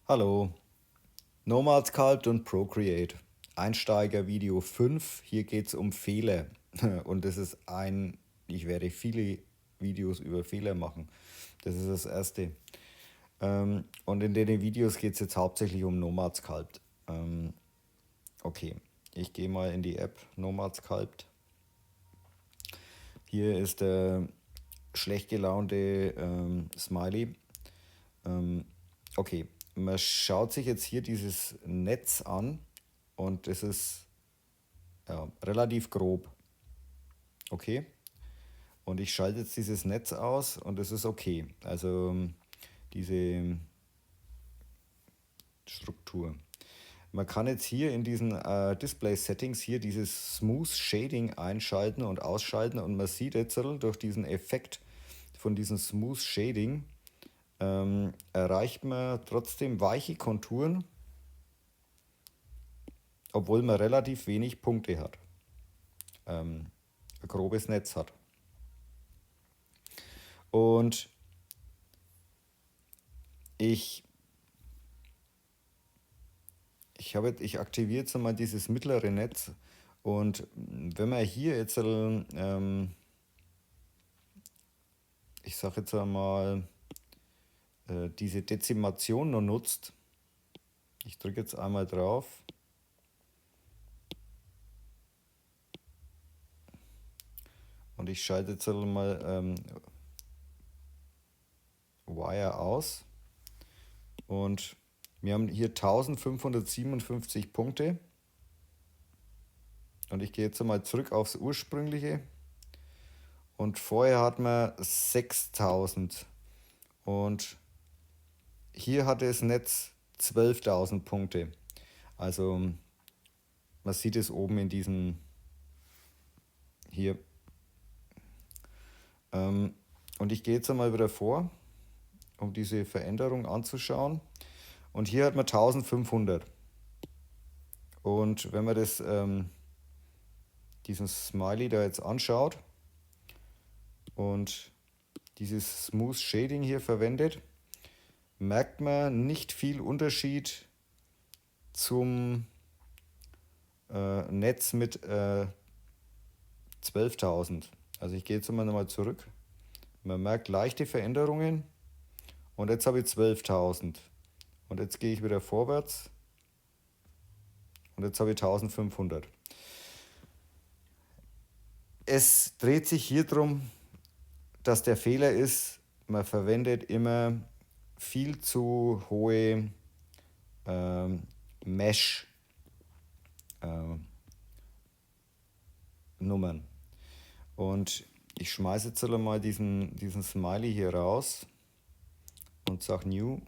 Hallo, Nomad Sculpt und Procreate. Einsteiger Video 5. Hier geht es um Fehler. Und ich werde viele Videos über Fehler machen. Das ist das erste. Und in den Videos geht es jetzt hauptsächlich um Nomad Sculpt. Okay, ich gehe mal in die App Nomad Sculpt. Hier ist der schlecht gelaunte Smiley. Okay, man schaut sich jetzt hier dieses Netz an und es ist ja, relativ grob. Okay, und ich schalte jetzt dieses Netz aus und es ist okay. Also diese Struktur. Man kann jetzt hier in diesen Display Settings hier dieses Smooth Shading einschalten und ausschalten und man sieht jetzt durch diesen Effekt von diesem Smooth Shading erreicht man trotzdem weiche Konturen, obwohl man relativ wenig Punkte hat, ein grobes Netz hat. Und ich ich aktiviere jetzt mal dieses mittlere Netz und wenn man hier jetzt, ich sage jetzt einmal, diese Dezimation noch nutzt, ich drücke jetzt einmal drauf und ich schalte jetzt mal Wire aus und wir haben hier 1557 Punkte und ich gehe jetzt mal zurück aufs ursprüngliche und vorher hatten wir 6000 und hier hatte das Netz 12.000 Punkte. Also man sieht es oben in diesem hier. Und ich gehe jetzt einmal wieder vor, um diese Veränderung anzuschauen. Und hier hat man 1500. Und wenn man diesen Smiley da jetzt anschaut und dieses Smooth Shading hier verwendet, merkt man nicht viel Unterschied zum Netz mit 12.000. Also ich gehe jetzt mal nochmal zurück. Man merkt leichte Veränderungen und jetzt habe ich 12.000. Und jetzt gehe ich wieder vorwärts und jetzt habe ich 1500. Es dreht sich hier drum, dass der Fehler ist, man verwendet immer viel zu hohe Mesh-Nummern. Und ich schmeiße jetzt mal diesen Smiley hier raus und sage New.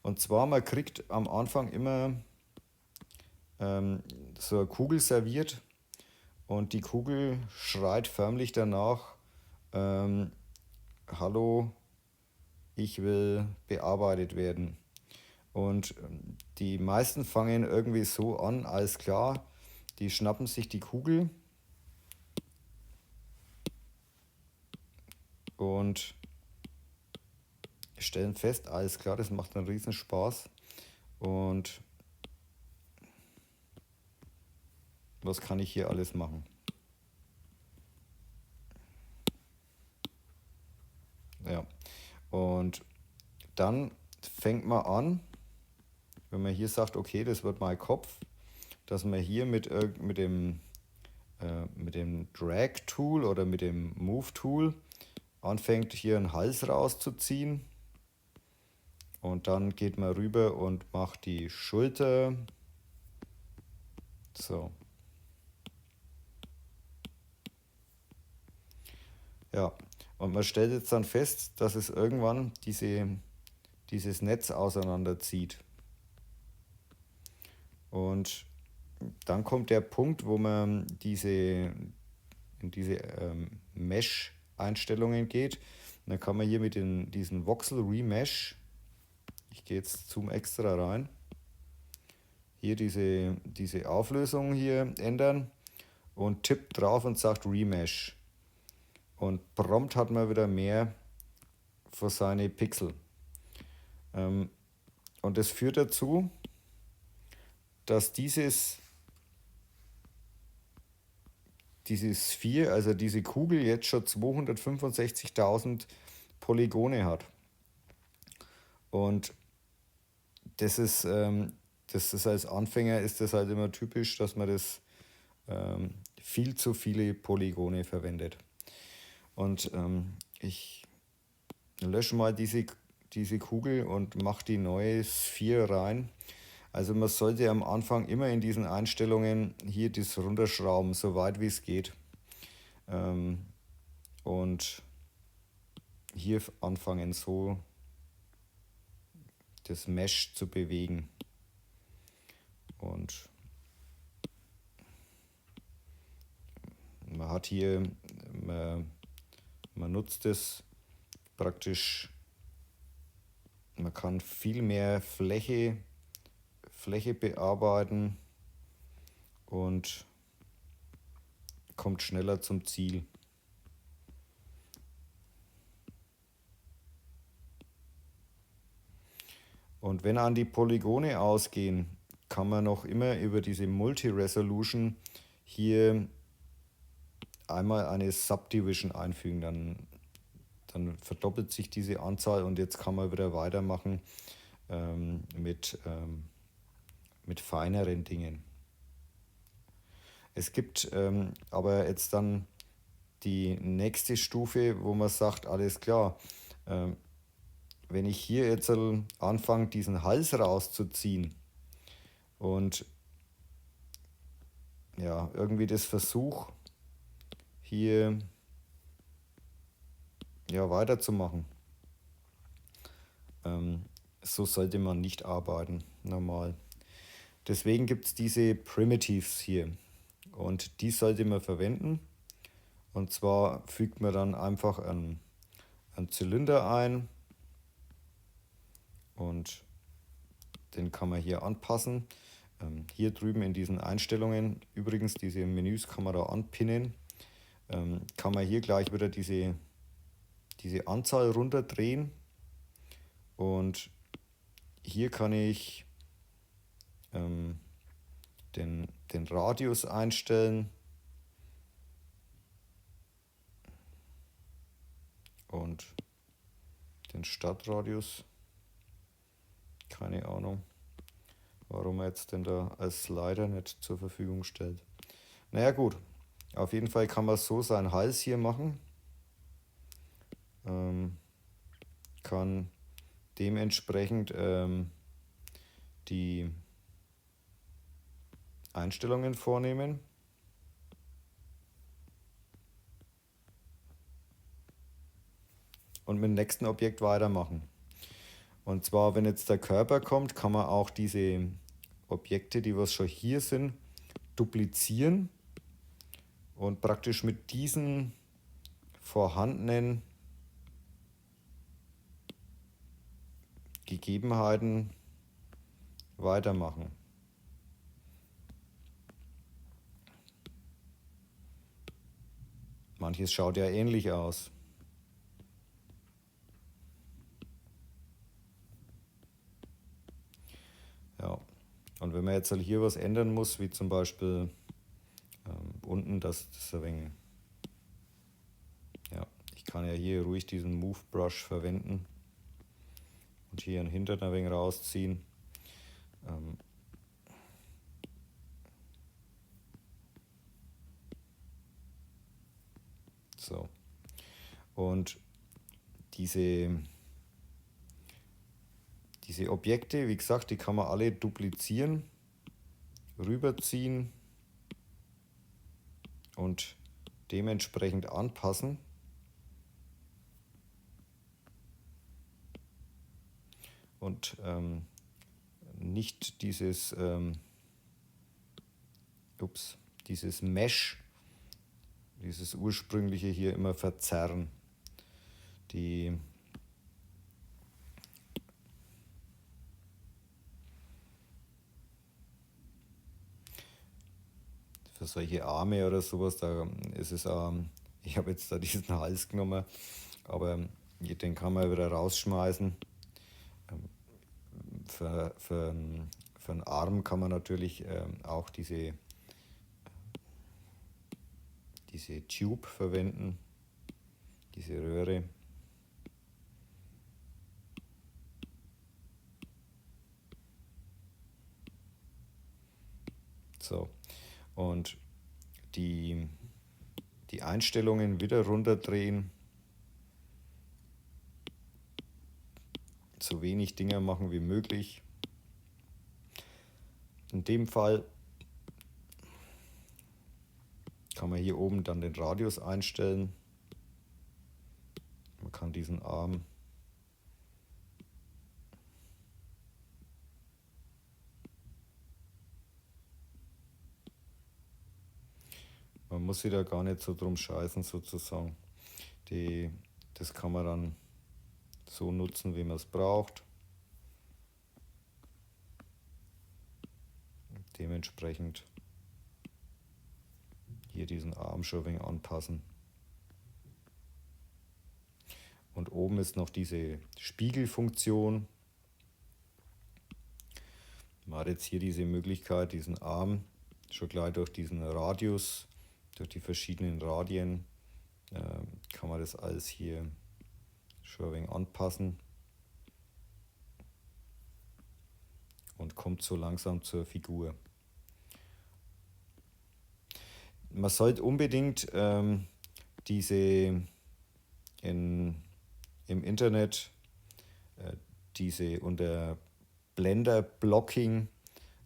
Und zwar, man kriegt am Anfang immer so eine Kugel serviert und die Kugel schreit förmlich danach, hallo, ich will bearbeitet werden. Und die meisten fangen irgendwie so an, alles klar, die schnappen sich die Kugel und stellen fest, alles klar, das macht einen riesen Spaß. Und was kann ich hier alles machen? Ja, und dann fängt man an, wenn man hier sagt, okay, das wird mein Kopf, dass man hier mit dem Drag-Tool oder mit dem Move-Tool anfängt, hier einen Hals rauszuziehen. Und dann geht man rüber und macht die Schulter. So. Ja, und man stellt jetzt dann fest, dass es irgendwann dieses Netz auseinanderzieht. Und dann kommt der Punkt, wo man in diese Mesh-Einstellungen geht. Und dann kann man hier mit diesen Voxel Remesh, ich gehe jetzt Zoom extra rein, hier diese Auflösung hier ändern und tippt drauf und sagt Remesh. Und prompt hat man wieder mehr für seine Pixel. Und das führt dazu, dass diese Sphäre, also diese Kugel jetzt schon 265.000 Polygone hat. Und das ist, als Anfänger ist das halt immer typisch, dass man das viel zu viele Polygone verwendet. Und ich lösche mal diese Kugel und mache die neue Sphäre rein. Also man sollte am Anfang immer in diesen Einstellungen hier das runterschrauben, so weit wie es geht. Und hier anfangen so das Mesh zu bewegen. Und man hat hier, man nutzt es praktisch, man kann viel mehr Fläche bearbeiten und kommt schneller zum Ziel. Und wenn an die Polygone ausgehen, kann man noch immer über diese Multi-Resolution hier einmal eine Subdivision einfügen. Dann verdoppelt sich diese Anzahl und jetzt kann man wieder weitermachen mit feineren Dingen. Es gibt aber jetzt dann die nächste Stufe, wo man sagt, alles klar, wenn ich hier jetzt anfange, diesen Hals rauszuziehen und ja, irgendwie das Versuch, hier ja, weiterzumachen, so sollte man nicht arbeiten, normal. Deswegen gibt es diese Primitives hier und die sollte man verwenden. Und zwar fügt man dann einfach einen Zylinder ein und den kann man hier anpassen. Hier drüben in diesen Einstellungen, übrigens diese Menüs kann man da anpinnen, kann man hier gleich wieder diese Anzahl runterdrehen und hier kann ich den Radius einstellen und den Startradius. Keine Ahnung, warum er jetzt denn da als Slider nicht zur Verfügung stellt. Naja gut, auf jeden Fall kann man so seinen Hals hier machen. Kann dementsprechend die Einstellungen vornehmen. Und mit dem nächsten Objekt weitermachen. Und zwar, wenn jetzt der Körper kommt, kann man auch diese Objekte, die was schon hier sind, duplizieren und praktisch mit diesen vorhandenen Gegebenheiten weitermachen. Manches schaut ja ähnlich aus. Ja, und wenn man jetzt hier was ändern muss, wie zum Beispiel unten, das ein wenig, ja, ich kann ja hier ruhig diesen Move Brush verwenden und hier einen Hintern ein wenig rausziehen. So. Und diese Objekte, wie gesagt, die kann man alle duplizieren, rüberziehen und dementsprechend anpassen. Und nicht dieses Mesh, dieses ursprüngliche hier immer verzerren. Für solche Arme oder sowas, da ist es, ich habe jetzt da diesen Hals genommen, aber den kann man wieder rausschmeißen. für einen Arm kann man natürlich auch diese Tube verwenden, diese Röhre. So, und die Einstellungen wieder runterdrehen, so wenig Dinger machen wie möglich. In dem Fall kann man hier oben dann den Radius einstellen. Man kann diesen Arm man muss sich da gar nicht so drum scheißen sozusagen. Das kann man dann so nutzen, wie man es braucht. Dementsprechend hier diesen Arm schon ein wenig anpassen. Und oben ist noch diese Spiegelfunktion. Man hat jetzt hier diese Möglichkeit, diesen Arm schon gleich durch diesen Radius, durch die verschiedenen Radien, kann man das alles hier schon ein wenig anpassen und kommt so langsam zur Figur. Man sollte unbedingt im Internet diese unter Blender Blocking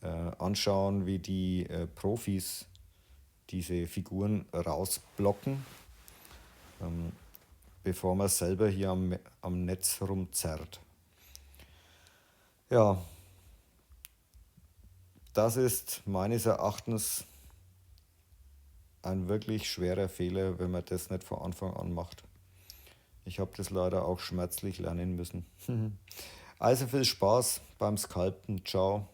anschauen, wie die Profis diese Figuren rausblocken, bevor man selber hier am Netz rumzerrt. Ja, das ist meines Erachtens ein wirklich schwerer Fehler, wenn man das nicht von Anfang an macht. Ich habe das leider auch schmerzlich lernen müssen. Also viel Spaß beim Sculpten. Ciao.